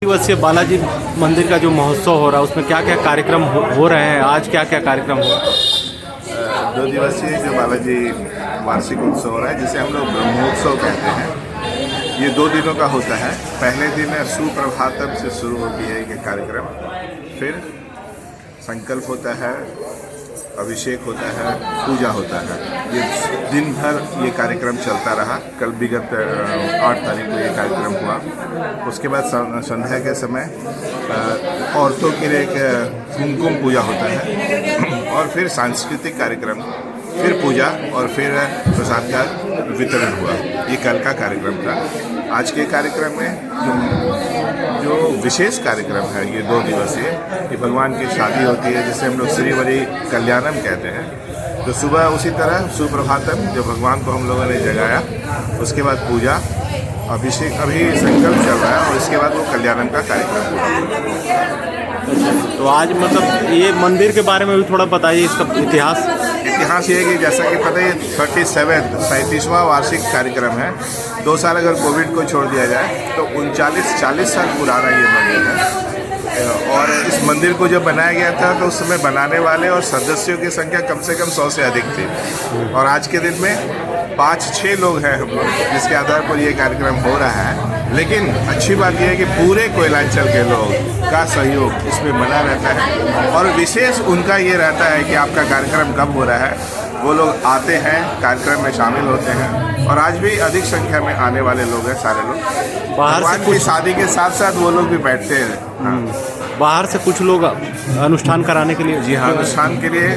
दिवसीय बालाजी मंदिर का जो महोत्सव हो रहा है उसमें क्या क्या कार्यक्रम हो रहे हैं, आज क्या क्या कार्यक्रम हो रहा है? 2 दिवसीय जो बालाजी वार्षिक उत्सव हो रहा है जिसे हम लोग ब्रह्मोत्सव कहते हैं, ये 2 दिनों का होता है। पहले दिन सुप्रभातम से शुरू होती है ये कार्यक्रम, फिर संकल्प होता है, अभिषेक होता है, पूजा होता है। ये दिन भर ये कार्यक्रम चलता रहा। कल विगत 8 तारीख को ये कार्यक्रम हुआ। उसके बाद संध्या के समय औरतों के लिए एक कुमकुम पूजा होता है और फिर सांस्कृतिक कार्यक्रम, फिर पूजा और फिर प्रसाद का वितरण हुआ। ये कल का कार्यक्रम था। आज के कार्यक्रम में जो विशेष कार्यक्रम है ये 2 दिवसीय, कि भगवान की शादी होती है जिसे हम लोग श्रीवरी कल्याणम कहते हैं। तो सुबह उसी तरह सुप्रभातम जो भगवान को हम लोगों ने जगाया, उसके बाद पूजा, अभिषेक, अभी संकल्प चल रहा है और इसके बाद वो कल्याणम का कार्यक्रम हुआ। तो आज मतलब ये मंदिर के बारे में भी थोड़ा बताइए, इसका इतिहास। इतिहास ये है कि जैसा कि पता है 37वां वार्षिक कार्यक्रम है। 2 साल अगर कोविड को छोड़ दिया जाए तो 40 साल पुराना ये मंदिर है। और इस मंदिर को जब बनाया गया था तो उस समय बनाने वाले और सदस्यों की संख्या कम से कम 100 से अधिक थी। और आज के दिन में 5-6 लोग हैं हम लोग, जिसके आधार पर ये कार्यक्रम हो रहा है। लेकिन अच्छी बात यह है कि पूरे कोयलांचल के लोग का सहयोग इसमें बना रहता है। और विशेष उनका ये रहता है कि आपका कार्यक्रम कब हो रहा है, वो लोग आते हैं, कार्यक्रम में शामिल होते हैं। और आज भी अधिक संख्या में आने वाले लोग हैं, सारे लोग बाहर से। कुछ शादी के साथ साथ वो लोग भी बैठते हैं। बाहर से कुछ लोग अनुष्ठान कराने के लिए। जी हाँ, अनुष्ठान के लिए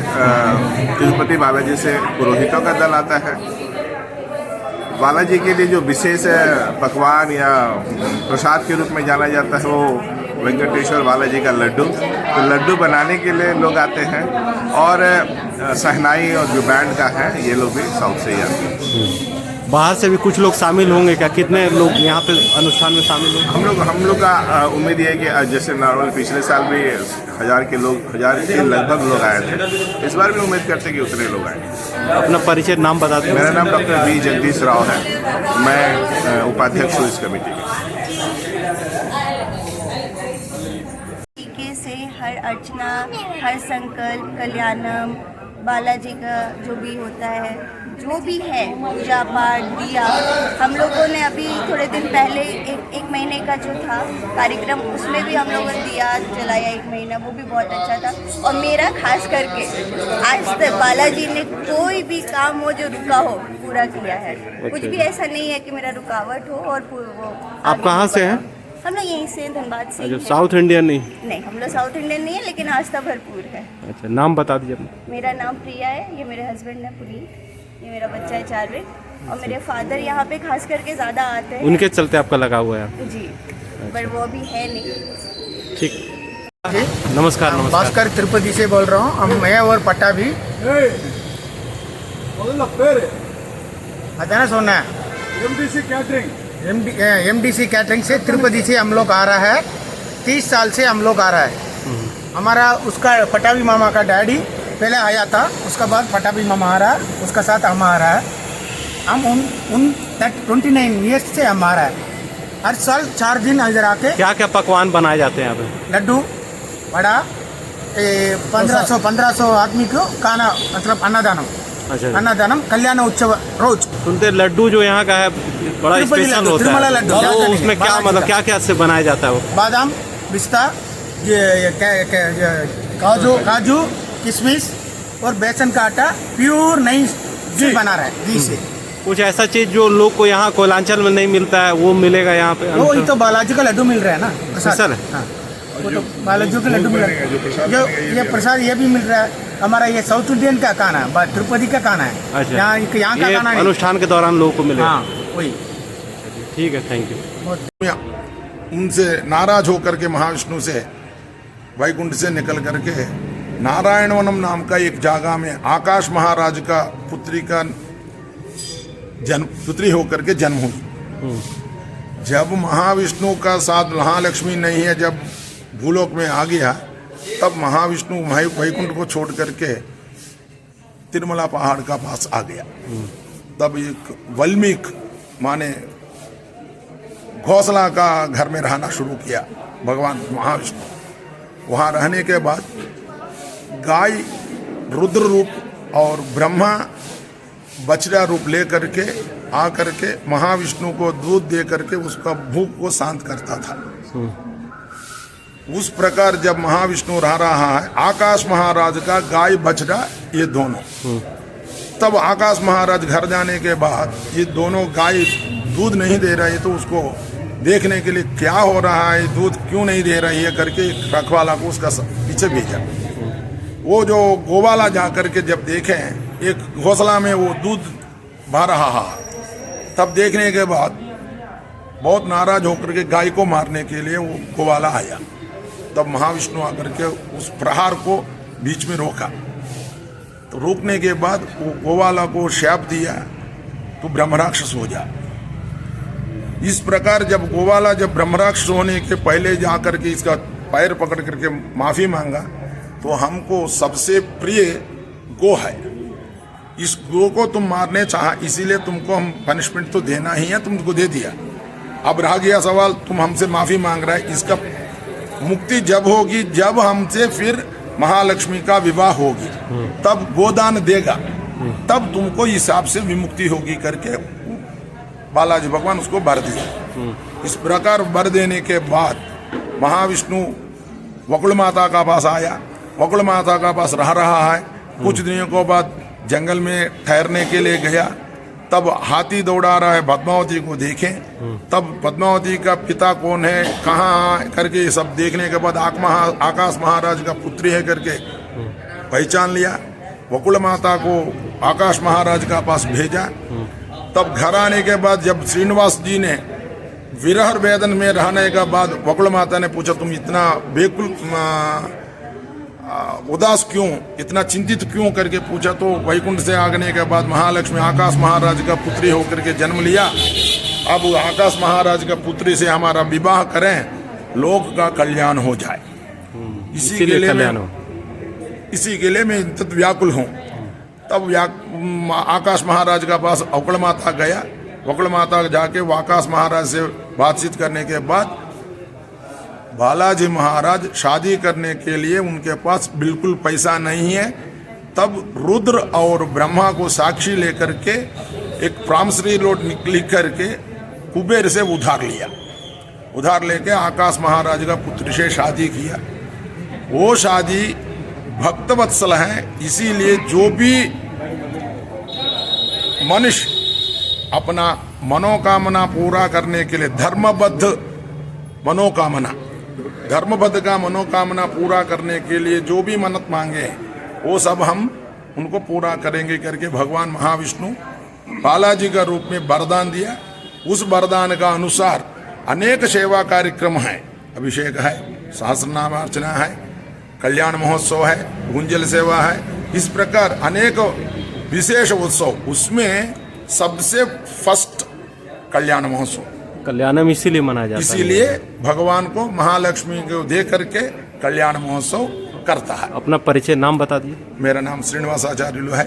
तिरुपति बालाजी से पुरोहितों का दल आता है। बालाजी के लिए जो विशेष पकवान या प्रसाद के रूप में जाना जाता है वो वेंकटेश्वर बालाजी का लड्डू। तो लड्डू बनाने के लिए लोग आते हैं। और सहनाई और जो बैंड का है ये लोग भी साउथ से ही आते हैं। बाहर से भी कुछ लोग शामिल होंगे क्या? कितने लोग यहाँ पे अनुष्ठान में शामिल होंगे? हम लोग का उम्मीद ये है कि जैसे नॉर्मल पिछले साल भी 1000 के लगभग लोग आए थे। इस बार भी उम्मीद करते हैं कि उतने लोग आए। अपना परिचय, नाम बता दें। मेरा नाम डॉक्टर वी जगदीश राव है। मैं उपाध्यक्ष हूँ इस कमेटी के। से हर अर्चना, हर संकल्प, कल्याणम, बालाजी का जो भी होता है, जो भी है, पूजा पाठ, दिया, हम लोगों ने अभी थोड़े दिन पहले एक महीने का जो था कार्यक्रम, उसमें भी हम लोगों ने दिया जलाया 1 महीना, वो भी बहुत अच्छा था। और मेरा खास करके आज तक बालाजी ने कोई भी काम हो जो रुका हो पूरा किया है। कुछ भी ऐसा नहीं है कि मेरा रुकावट हो। और वो आप कहाँ से हैं? हम लोग यहीं से, धनबाद से। अच्छा, साउथ इंडियन नहीं? नहीं, हम लोग साउथ इंडियन नहीं है, लेकिन आस्था भरपूर है। अच्छा, नाम बता दीजिए अपना। मेरा नाम प्रिया है, ये मेरे हस्बैंड है पुनीत, ये मेरा बच्चा है चार्विक। और मेरे फादर यहाँ पे खास करके ज़्यादा आते हैं। उनके चलते आपका लगा हुआ है? जी, पर वो अभी है नहीं। ठीक, नमस्कार। नमस्कार, भास्कर तिरुपति से बोल रहा हूँ। मैं और पट्टा भी आता ना सोना। MDC कैटरिंग से तिरुपति से हम लोग आ रहा है। 30 साल से हम लोग आ रहा है। हमारा उसका पटावी मामा का डैडी पहले आया था, उसका बाद पटावी मामा आ रहा है, उसका साथ हम आ रहा है। हम उन 29 ईयर्स से हम आ रहा है। हर साल 4 दिन इधर आके। क्या क्या पकवान बनाए जाते हैं यहाँ पे? लड्डू, वड़ा, 1500 आदमी को खाना मतलब अन्नदानम अच्छा अन्नदानम कल्याण उत्सव रोज सुनते लड्डू जो यहाँ का है बड़ा तिरुपति स्पेशल लड्डू, होता तिरुमला है लड्डू, तो ज्यादा नहीं उसमें है, क्या बालाजी मतलब का। क्या क्या से बनाया जाता है वो बादाम पिस्ता ये काजू किशमिश और बेसन का आटा प्योर नहीं घी बना रहा है घी से। कुछ ऐसा चीज जो लोग को यहाँ कोयलांचल में नहीं मिलता है वो मिलेगा यहाँ पे वो ही तो बालाजी का लड्डू मिल रहा है ना स्पेशल है। हाँ वो तो बालाजी का लड्डू मिल रहा है जो ये प्रसाद ये भी मिल रहा है। हमारा ये साउथ इंडियन का खाना है तिरुपति का खाना है अच्छा यहाँ का ये खाना नहीं। अनुष्ठान के दौरान लोगों को मिलेगा हाँ वही ठीक है थैंक यू उनसे नाराज होकर के महाविष्णु से वैकुंठ से निकल करके नारायणवनम नाम का एक जगह में आकाश महाराज का पुत्री होकर के जन्म हुई। जब महाविष्णु का साथ महालक्ष्मी नहीं है, जब भूलोक में आ गया, तब महाविष्णु वैकुंठ को छोड़ करके तिरुमला पहाड़ का पास आ गया। तब एक वाल्मीकि माने घोंसला का घर में रहना शुरू किया भगवान महाविष्णु। वहाँ रहने के बाद गाय रुद्र रूप और ब्रह्मा बछड़ा रूप ले करके आ करके महाविष्णु को दूध दे करके उसका भूख को शांत करता था। उस प्रकार जब महाविष्णु रह रहा है, आकाश महाराज का गाय बछड़ा ये दोनों, तब आकाश महाराज घर जाने के बाद ये दोनों गाय दूध नहीं दे रही, तो उसको देखने के लिए क्या हो रहा है, दूध क्यों नहीं दे रही है करके रखवाला को उसका पीछे भेजा। वो जो गोवाला जा करके जब देखे एक घोंसला में वो दूध बह रहा है, तब देखने के बाद बहुत नाराज होकर के गाय को मारने के लिए वो गोवाला आया। तब महाविष्णु आकर के उस प्रहार को बीच में रोका। तो रोकने के बाद वो गोवाला को शाप दिया, तो ब्रह्मराक्षस हो जा। इस प्रकार जब गोवाला जब ब्रह्मराक्षस होने के पहले जाकर के इसका पैर पकड़ करके माफी मांगा, तो हमको सबसे प्रिय गो है, इस गो को तुम मारने चाहा, इसीलिए तुमको हम पनिशमेंट तो देना ही है, तुमको दे दिया। अब रह गया सवाल, तुम हमसे माफी मांग रहा है, इसका मुक्ति जब होगी जब हमसे फिर महालक्ष्मी का विवाह होगी, तब गोदान देगा, तब तुमको हिसाब से विमुक्ति होगी करके बालाजी भगवान उसको वर दिया। इस प्रकार वर देने के बाद महाविष्णु वकुल माता का पास आया, वकुल माता का पास रह रहा है। कुछ दिनों के बाद जंगल में ठहरने के लिए गया, तब हाथी दौड़ा रहा है, पद्मावती को देखें। तब पद्मावती का पिता कौन है, कहाँ करके ये सब देखने के बाद आकाश महाराज का पुत्री है करके पहचान लिया। वकुल माता को आकाश महाराज का पास भेजा। तब घर आने के बाद जब श्रीनिवास जी ने विरह वेदन में रहने के बाद वकुल माता ने पूछा, तुम इतना बेकुल उदास क्यों, इतना चिंतित क्यों करके पूछा। तो वैकुंठ से आगने के बाद महालक्ष्मी आकाश महाराज का पुत्री होकर के जन्म लिया। अब आकाश महाराज का पुत्री से हमारा विवाह करें, लोक का कल्याण हो जाए, इसी के लिए मैं तत् व्याकुल हूँ। तब आकाश महाराज का पास वकुल माता गया। वकुल माता जाके आकाश महाराज से बातचीत करने के बाद बालाजी महाराज शादी करने के लिए उनके पास बिल्कुल पैसा नहीं है। तब रुद्र और ब्रह्मा को साक्षी लेकर के एक प्रामश्री नोट लिख करके कुबेर से उधार लिया। उधार लेके आकाश महाराज का पुत्र से शादी किया। वो शादी भक्तवत्सल है, इसीलिए जो भी मनुष्य अपना मनोकामना पूरा करने के लिए धर्मबद्ध का मनोकामना पूरा करने के लिए जो भी मन्नत मांगे वो सब हम उनको पूरा करेंगे करके भगवान महाविष्णु बालाजी का रूप में वरदान दिया। उस वरदान का अनुसार अनेक सेवा कार्यक्रम हैं, अभिषेक है, सहस्रनाम अर्चना है, कल्याण महोत्सव है, गुंजल सेवा है, इस प्रकार अनेक विशेष उत्सव। उसमें सबसे फर्स्ट कल्याण महोत्सव, कल्याणम इसीलिए मनाया जाता है, इसीलिए भगवान को महालक्ष्मी को दे करके कल्याण महोत्सव करता है। अपना परिचय नाम बता दिए। मेरा नाम श्रीनिवास आचार्य है।